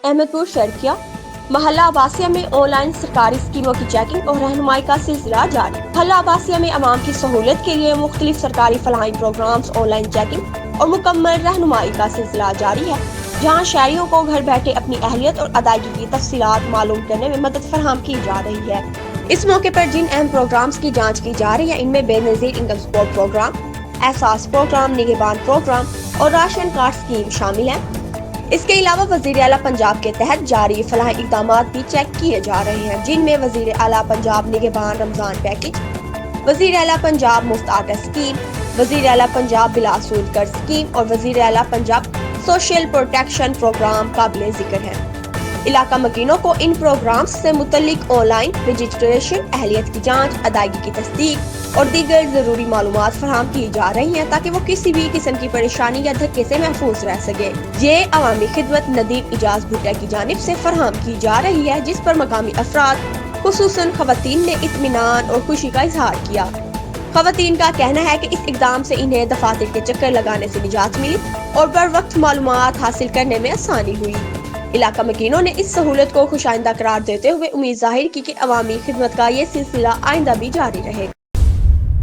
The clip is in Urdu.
احمد پور شرقیہ محلہ عباسیہ میں آن لائن سرکاری اسکیموں کی چیکنگ اور رہنمائی کا سلسلہ جاری۔ محلہ عباسیہ میں عوام کی سہولت کے لیے مختلف سرکاری فلاحی پروگرامز آن لائن چیکنگ اور مکمل رہنمائی کا سلسلہ جاری ہے، جہاں شہریوں کو گھر بیٹھے اپنی اہلیت اور ادائیگی کی تفصیلات معلوم کرنے میں مدد فراہم کی جا رہی ہے۔ اس موقع پر جن اہم پروگرامز کی جانچ کی جا رہی ہے، ان میں بے نظیر انکم سپورٹ پروگرام، احساس پروگرام، نگہبان پروگرام اور راشن کارڈ اسکیم شامل ہیں۔ اس کے علاوہ وزیر اعلیٰ پنجاب کے تحت جاری فلاحی اقدامات بھی چیک کیے جا رہے ہیں، جن میں وزیر اعلیٰ پنجاب نگہبان رمضان پیکج، وزیر اعلیٰ پنجاب مفت آٹا اسکیم، وزیر اعلیٰ پنجاب بلا سود قرض اسکیم اور وزیر اعلیٰ پنجاب سوشل پروٹیکشن پروگرام قابل ذکر ہیں۔ علاقہ مکینوں کو ان پروگرامز سے متعلق آن لائن رجسٹریشن، اہلیت کی جانچ، ادائیگی کی تصدیق اور دیگر ضروری معلومات فراہم کی جا رہی ہیں تاکہ وہ کسی بھی قسم کی پریشانی یا دھکے سے محفوظ رہ سکے۔ یہ عوامی خدمت ندیم اجاز بھٹہ کی جانب سے فراہم کی جا رہی ہے، جس پر مقامی افراد خصوصاً خواتین نے اطمینان اور خوشی کا اظہار کیا۔ خواتین کا کہنا ہے کہ اس اقدام سے انہیں دفاتر کے چکر لگانے سے نجات ملی اور بر وقت معلومات حاصل کرنے میں آسانی ہوئی۔ علاقہ مکینوں نے اس سہولت کو خوش آئندہ قرار دیتے ہوئے امید ظاہر کی کہ عوامی خدمت کا یہ سلسلہ آئندہ بھی جاری رہے۔